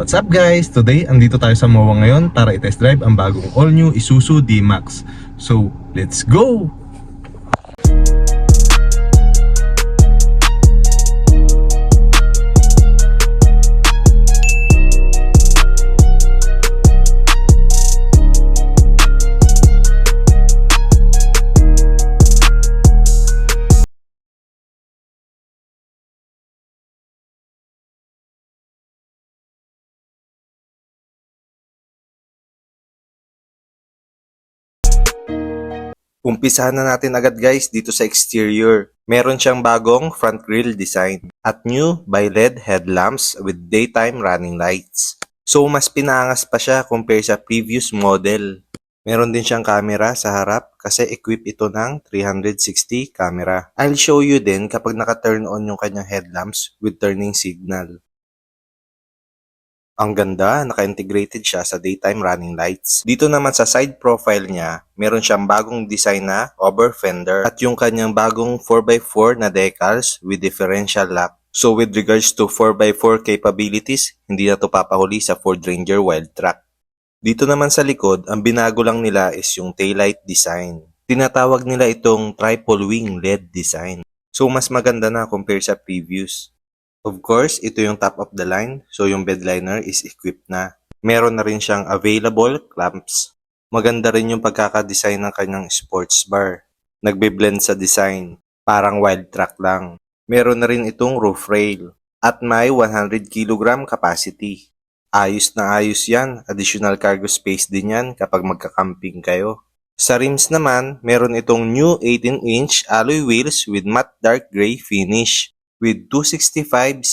What's up guys? Today, andito tayo sa MOA ngayon para i-test drive ang bagong all-new Isuzu D-Max. So, let's go! Umpisahan na natin agad guys dito sa exterior. Meron siyang bagong front grille design at new by LED headlamps with daytime running lights. So mas pinaangas pa siya compare sa previous model. Meron din siyang camera sa harap kasi equip ito ng 360 camera. I'll show you din kapag naka-turn on yung kanyang headlamps with turning signal. Ang ganda, naka-integrated siya sa daytime running lights. Dito naman sa side profile niya, meron siyang bagong design na over fender at yung kanyang bagong 4x4 na decals with differential lock. So with regards to 4x4 capabilities, hindi na to papahuli sa Ford Ranger Wildtrak. Dito naman sa likod, ang binago lang nila is yung taillight design. Tinatawag nila itong triple wing LED design. So mas maganda na compare sa previous. Of course, ito yung top of the line, so yung bedliner is equipped na. Meron na rin siyang available clamps. Maganda rin yung pagkakadesign ng kanyang sports bar. Nagbe-blend sa design, parang Wildtrak lang. Meron na rin itong roof rail at may 100 kg capacity. Ayos na ayos yan, additional cargo space din yan kapag magka-camping kayo. Sa rims naman, meron itong new 18-inch alloy wheels with matte dark gray finish with 265/60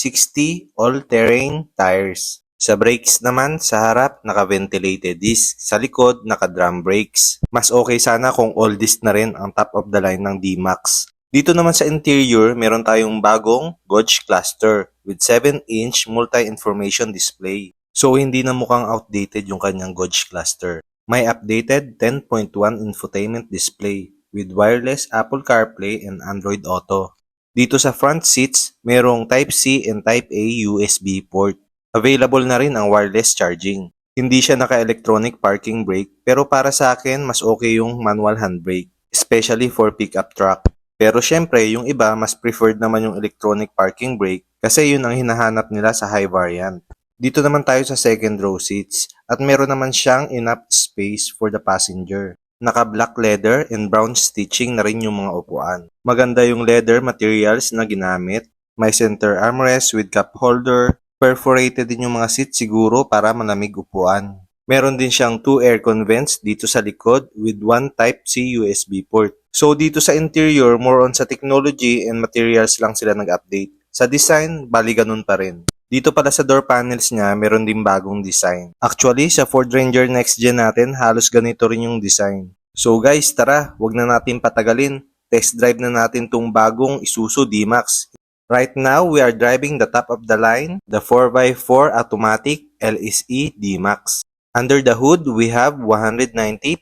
all-terrain tires. Sa brakes naman, sa harap, naka-ventilated disc. Sa likod, naka-drum brakes. Mas okay sana kung all disc na rin ang top of the line ng D-Max. Dito naman sa interior, meron tayong bagong gauge cluster with 7-inch multi-information display. So, hindi na mukhang outdated yung kanyang gauge cluster. May updated 10.1 infotainment display with wireless Apple CarPlay and Android Auto. Dito sa front seats, merong Type-C and Type-A USB port. Available na rin ang wireless charging. Hindi siya naka-electronic parking brake, pero para sa akin, mas okay yung manual handbrake, especially for pickup truck. Pero syempre, yung iba, mas preferred naman yung electronic parking brake kasi yun ang hinahanap nila sa high variant. Dito naman tayo sa second row seats at meron naman siyang enough space for the passenger. Naka-black leather and brown stitching na rin yung mga upuan. Maganda yung leather materials na ginamit. May center armrest with cup holder. Perforated din yung mga seat siguro para malamig upuan. Meron din siyang 2 aircon vents dito sa likod with 1 Type-C USB port. So dito sa interior, more on sa technology and materials lang sila nag-update. Sa design, bali ganun pa rin. Dito pala sa door panels niya, meron din bagong design. Actually, sa Ford Ranger Next Gen natin, halos ganito rin yung design. So guys, tara, wag na natin patagalin. Test drive na natin tong bagong Isuzu D-Max. Right now, we are driving the top of the line, the 4x4 automatic LSE D-Max. Under the hood, we have 190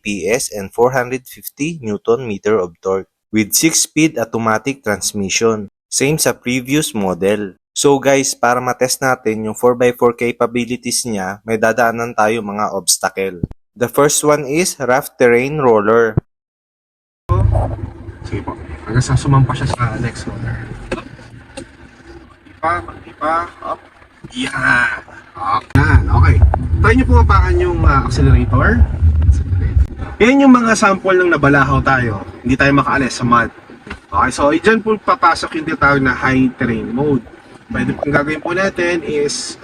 PS and 450 Nm of torque with 6-speed automatic transmission. Same sa previous model. So guys, para matest natin yung 4x4 capabilities niya, may dadaanan tayo mga obstacle. The first one is rough terrain roller. Sige po. Hanggang sa sumampa siya sa next roller. Ipa, up. Yan. Yan, okay. Try nyo pumapakan yung accelerator. Yan yung mga sample ng nabalahaw tayo. Hindi tayo makaalis sa mud. Okay, so dyan po papasok yung tinatawag na high terrain mode. Pwede pong gagawin po natin is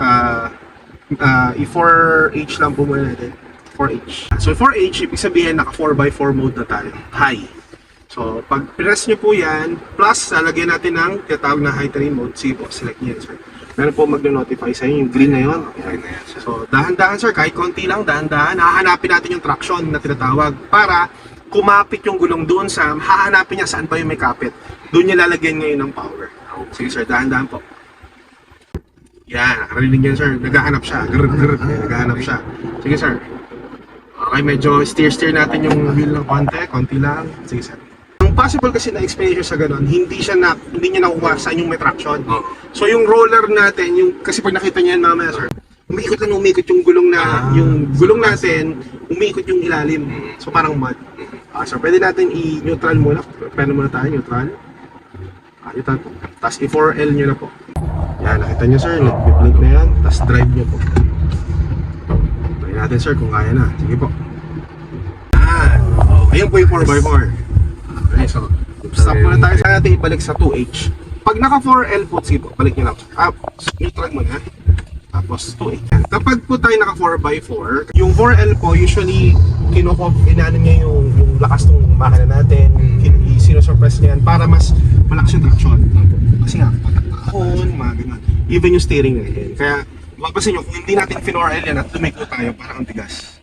i-4H lang po muna natin. 4H. So 4H, ibig sabihin naka 4x4 mode na tayo. High. So pag press nyo po yan, plus lalagyan natin ng tinatawag na high terrain mode. Sige po, select nyo yan sir. Meron po mag-notify sa inyo, yung green na yun. Okay. So dahan-dahan sir, kahit konti lang, dahan-dahan, hahanapin natin yung traction na tinatawag para kumapit yung gulong doon sa, hahanapin niya saan pa yung may kapit. Doon niya lalagyan ngayon ng power. Sige sir, dahan-dahan po. Yan, nakarinig yan sir, naghahanap siya, naghahanap siya. Sige sir. Okay, medyo steer natin yung wheel ng konti lang. Sige sir. Ang possible kasi na experience sa ganun, hindi niya nakuha saan yung may traction. So yung roller natin, kasi pag nakita niya yan mamaya sir, umiikot lang umiikot yung gulong na, yung gulong natin, umiikot yung ilalim. So parang mud. So pwede natin i-neutral muna. Pwede muna tayo, neutral. Neutral po. Tapos i-4L nyo na po. Yan, nakita nyo sir, nag-blink na yan. Tapos drive nyo po. Try natin sir kung kaya na. Sige po. Ayan po yung 4x4. Okay, so stop muna tayo sa natin ibalik sa 2H. Pag naka 4L po, sige po, balik nyo lang. Neutral muna. Tapos 2H. Kapag po tayo naka 4x4, yung 4L po, usually inaano niya yung lakas ng makina natin, sinusurpress niya yan para mas malakas yung traction. Kasi nga, patakahon, mga ganun. Even yung steering natin. Kaya, mapapansin nyo, kung hindi natin 4L yan at lumiko tayo, parang ang tigas.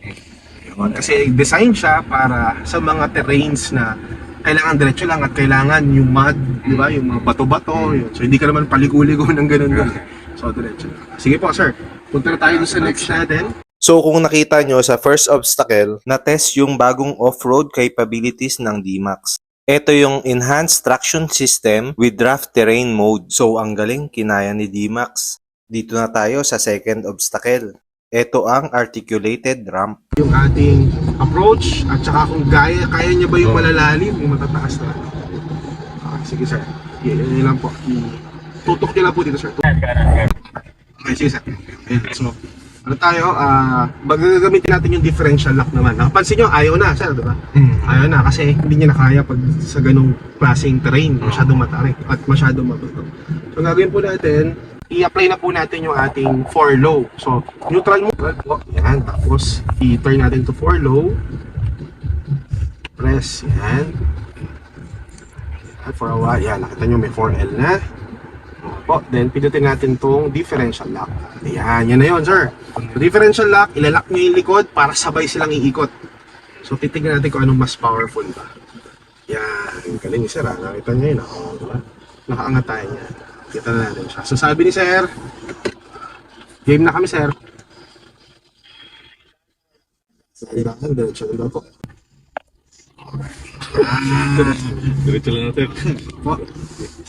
Kasi design siya para sa mga terrains na kailangan diretso lang at kailangan yung mud, di ba? Yung mga bato-bato. Yun. So hindi ka naman paligo-ligo ng ganun. So diretso lang. Sige po sir, punta na tayo sa next natin. So kung nakita nyo sa first obstacle, na-test yung bagong off-road capabilities ng D-Max. Ito yung Enhanced Traction System with Draft Terrain Mode. So ang galing, kinaya ni D-Max. Dito na tayo sa second obstacle. Ito ang articulated ramp. Yung ating approach at saka kung kaya niya ba yung malalalim, yung matataas na. Sige sir, yun lang po. Tutok niya lang po dito sir. Okay, sige sir. Ayan, so, ano tayo, gagamitin natin yung differential lock naman. Napansin nyo, ayaw na sir, diba? Ayaw na kasi hindi niya nakaya pag sa ganung klaseng terrain, masyadong matarik at masyadong mabato. So, gagawin po natin, i-apply na po natin yung ating 4 low. So, neutral mo po. Yan. Tapos, i-turn natin to 4 low. Press. Yan. For a while. Yan. Nakita nyo may 4L na. Po. Then, pinutin natin tong differential lock. Yan. Yan na yun, sir. So, differential lock, ilalak nyo yung likod para sabay silang iikot. So, titignan natin kung anong mas powerful ba. Yan. Galing ni sir. Nakita nyo yun. Diba? Nakaangat tayo niya. Kita na natin siya. So sabi ni sir, game na kami sir. Kailangan, diretso na po. Diretso lang natin. Po,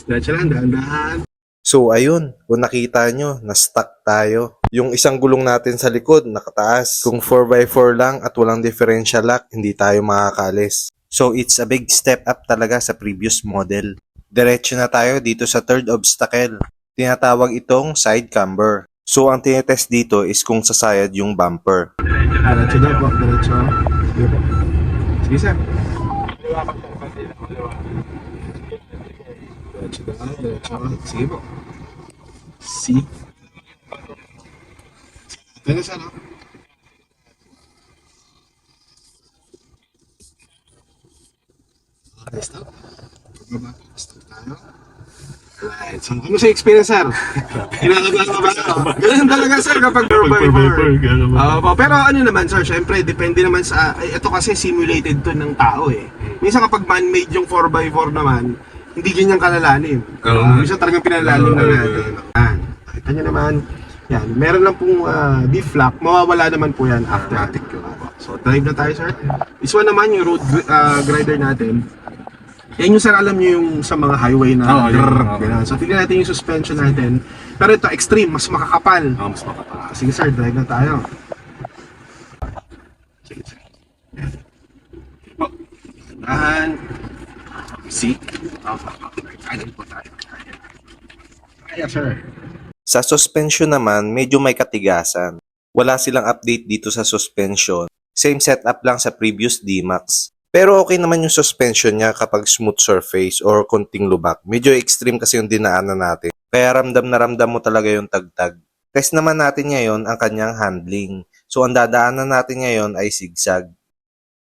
diretso lang, dahan-dahan. So ayun, kung nakita nyo, na-stuck tayo. Yung isang gulong natin sa likod, nakataas. Kung 4x4 lang at walang differential lock, hindi tayo makakalis. So it's a big step up talaga sa previous model. Diretso na tayo dito sa third obstacle. Tinatawag itong side camber. So ang tinetest dito is kung sasayad yung bumper. Diretso na po, diretso. Sige po. Sige sir. Diretso na, diretso. Sige po. See? Ito na sir, no? Okay, stop. Baba, stop tayo. Alright, so ano sa experience sir? Kinakabahan ka ba? Ganun talaga sir kapag 4x4. Pero ano naman sir, syempre depende naman sa, ito kasi simulated to ng tao eh. Minsan kapag man-made yung 4x4 naman, hindi ganyan kalalalim. Minsan talagang pinalalim na natin. Yan, kita nyo naman, yan, meron lang pong D-flap, mawawala naman po yan after. So drive na tayo sir. This one naman yung road grider natin. Yan yung sir, alam nyo yung sa mga highway na gano'n. So tignan natin yung suspension natin. Pero ito extreme, mas makakapal. Mas makapal. Sige sir, drive na tayo. Sige sir. Dahan. See? Kaya po tayo. Kaya sir. Sa suspension naman, medyo may katigasan. Wala silang update dito sa suspension. Same setup lang sa previous D-Max. Pero okay naman yung suspension niya kapag smooth surface or konting lubak. Medyo extreme kasi yung dinaanan natin. Kaya ramdam na ramdam mo talaga yung tagtag. Test naman natin ngayon ang kanyang handling. So ang dadaanan natin ngayon ay zigzag.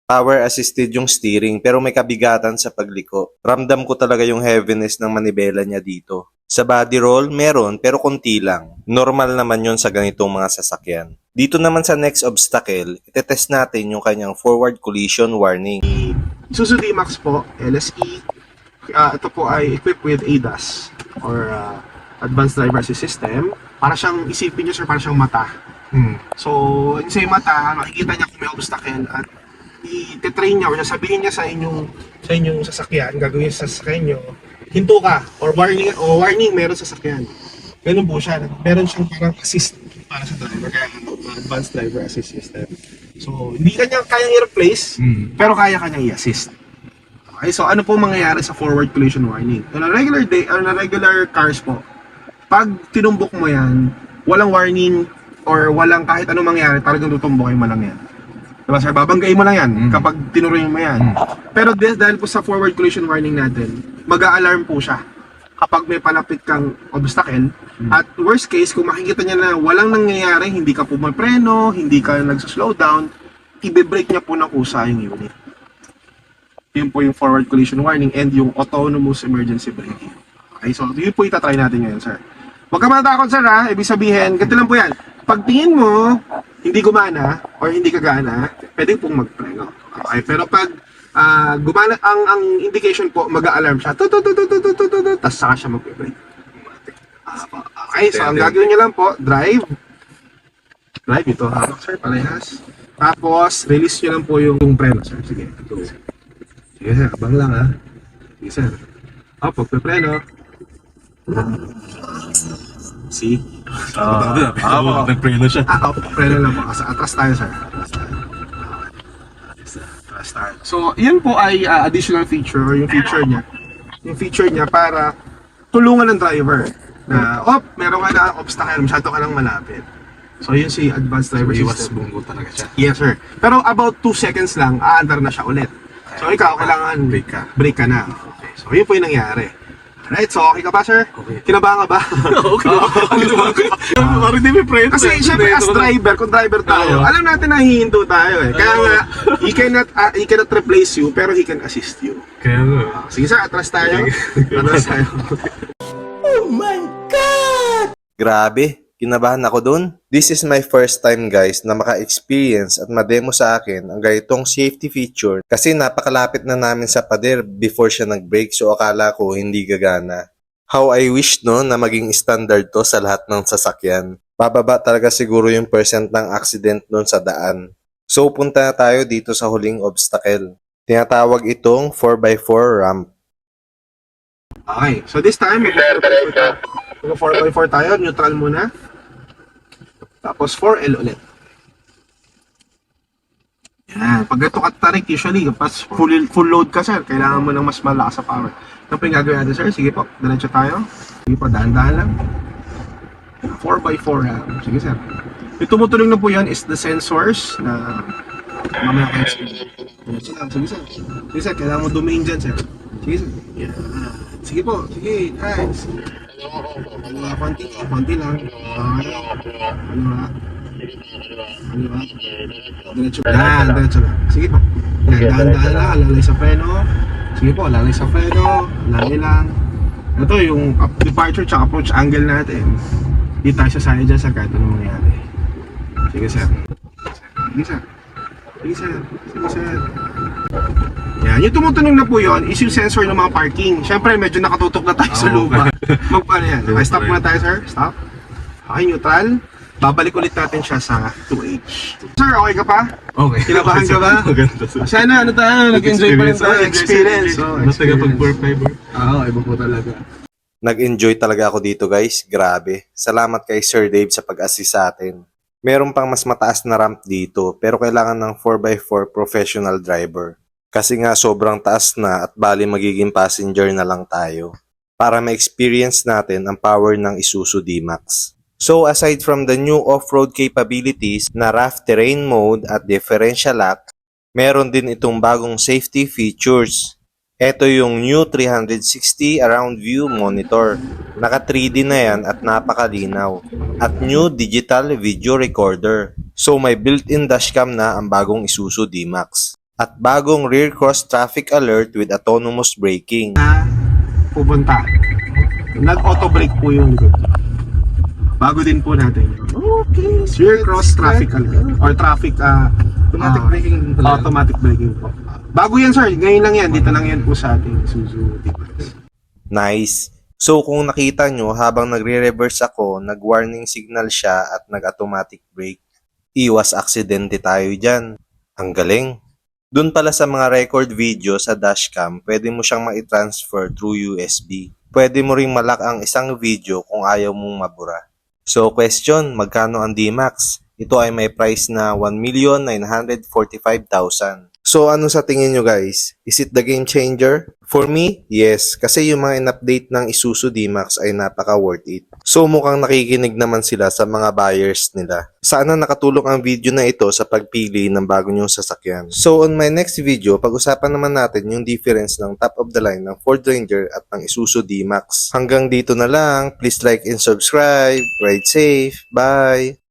Power assisted yung steering pero may kabigatan sa pagliko. Ramdam ko talaga yung heaviness ng manibela niya dito. Sa body roll, meron pero konti lang. Normal naman yon sa ganitong mga sasakyan. Dito naman sa next obstacle, itetest natin yung kanyang forward collision warning. Isuzu D-Max po, LSE. Ito po ay equipped with ADAS or Advanced Driver Assist System. Para siyang, isipin nyo sir, para siyang mata. So, yung sa mata, makikita niya kung may obstacle at i-train niya or sabihin niya sa inyong sasakyan, gagawin sa sasakyan nyo, hinto ka or warning meron sa sasakyan. Ganun po siya. Meron siyang parang assist para sa driver, kaya advanced driver assist system. So, hindi kanya kayang i-replace, pero kaya kanyang i-assist. Okay, so ano po mangyayari sa forward collision warning? On a regular day, on a regular cars po, pag tinumbok mo yan, walang warning or walang kahit anong mangyari, talagang tutumbokin mo lang yan. Diba sir, babanggain mo lang yan kapag tinuruin mo yan. Pero dahil po sa forward collision warning natin, mag-a-alarm po siya kapag may palapit kang obstacle. At worst case, kung makikita niya na walang nangyayari, hindi ka pumapreno, hindi ka nagsa-slow down, i-brake niya po ng kusa yung unit. Yun po yung forward collision warning and yung autonomous emergency braking. Okay, so yun po itatry natin ngayon, sir. Huwag ka matakot, sir, ha? Ibig sabihin, ganito lang po yan. Pag tingin mo, hindi gumana or hindi kagana, pwede pong magpreno. Okay, pero pag gumana, ang indication po, mag-a-alarm siya. Tapos saka siya mag-brake. Okay, so ang gagawin niyo lang po, drive. Drive ito, hawak, sir, parehas. Tapos, release niyo lang po yung preno, sir. Sige, go. Sige, sir, abang lang, ha? Sige, sir. Pagpe-preno. See? Nag-preno siya. Preno lang po. Atras tayo, sir. Atras tayo. So, yun po ay additional feature or yung feature niya. Yung feature niya para tulungan ng driver na, meron ka na obstacle, masyado ka lang malapit. So, yun si advanced driver Iwas system. bunggo talaga siya. Yes, sir. Pero about 2 seconds lang, aandar na siya ulit. So, ikaw, kailangan brake ka na. Okay. So, yun po yung nangyari. Alright, so okay ka ba, sir? Okay. Kinabahan ka ba? Okay. Parang hindi may preno. Kasi syempre as driver, kung driver tayo, alam natin na hihinto tayo eh. Kaya nga, he cannot replace you, pero he can assist you. Kaya nga. Sige sir, atras tayo. Atras tayo. Grabe, kinabahan ako dun. This is my first time guys na maka-experience at ma-demo sa akin ang ganitong safety feature kasi napakalapit na namin sa pader before siya nag-brake so akala ko hindi gagana. How I wish no na maging standard to sa lahat ng sasakyan. Bababa talaga siguro yung percent ng accident nun sa daan. So punta na tayo dito sa huling obstacle. Tinatawag itong 4x4 ramp. Okay, so this time, mag-4x4 tayo, neutral muna. Tapos 4L ulit. Yan, pag ito katarik, usually, pas full load ka sir, kailangan mo ng mas malakas sa power. Ano po yung gagawin natin sir? Sige po, diretso tayo. Sige po, dahan-dahan lang. 4x4 ha. Sige sir. Yung tumutulong na po yan is the sensors na mamaya kayo sige. Diretso lang, sige sir. Sige sir, kailangan mo domain dyan sir. Sige sir. Yan. Sige po, sige, nice. Konti lang. Diretso lang. Sige po. Dahan-dahan lang, lalay sa preno. Sige po, lalay sa preno. Lalay lang. Ito yung departure tsaka approach angle natin. Di tayo sasali dyan sa kahit anong mangyari. Sige sir. Sige sir. Sige sir. Sige sir. Yan, yung tumutunog na po yun is yung sensor ng mga parking. Siyempre, medyo nakatutok na tayo sa lupa. Magpaano yan? Okay, stop muna tayo, sir. Stop. Okay, neutral. Babalik ulit natin siya sa 2H. Sir, okay ka pa? Okay. Kinabahan ka ba? Maganda sir. Sana, nag-enjoy pa rin tayo. Experience. Mas taga pag 4x4. Oo, iba po talaga. Nag-enjoy talaga ako dito guys, grabe. Salamat kay Sir Dave sa pag-assist sa atin. Meron pang mas mataas na ramp dito pero kailangan ng 4x4 professional driver. Kasi nga sobrang taas na at bali magiging passenger na lang tayo para ma-experience natin ang power ng Isuzu D-Max. So aside from the new off-road capabilities na rough terrain mode at differential lock, meron din itong bagong safety features. Ito yung new 360 around view monitor. Naka 3D na yan at napakalinaw. At new digital video recorder. So may built-in dashcam na ang bagong Isuzu D-Max. At bagong rear cross traffic alert with autonomous braking. Pupunta. Nag-auto brake po yung likod. Bago din po natin. Okay. Rear cross traffic alert. Or traffic Automatic braking pala. Automatic braking po. Bago yan sir. Ngayon lang yan. Dito lang yan po sa ating Isuzu D-Max. Nice. So kung nakita nyo habang nagre-reverse ako, nag-warning signal siya at nag-automatic brake. Iwas aksidente tayo dyan. Ang galing. Doon pala sa mga record video sa dashcam, pwede mo siyang ma-transfer through USB. Pwede mo ring malak ang isang video kung ayaw mong mabura. So question, magkano ang D-Max? Ito ay may price na 1,945,000. So ano sa tingin nyo guys? Is it the game changer? For me, yes. Kasi yung mga in-update ng Isuzu D-Max ay napaka worth it. So mukhang nakikinig naman sila sa mga buyers nila. Sana nakatulong ang video na ito sa pagpili ng bago nyong sasakyan. So on my next video, pag-usapan naman natin yung difference ng top of the line ng Ford Ranger at ng Isuzu D-Max. Hanggang dito na lang. Please like and subscribe. Ride safe. Bye!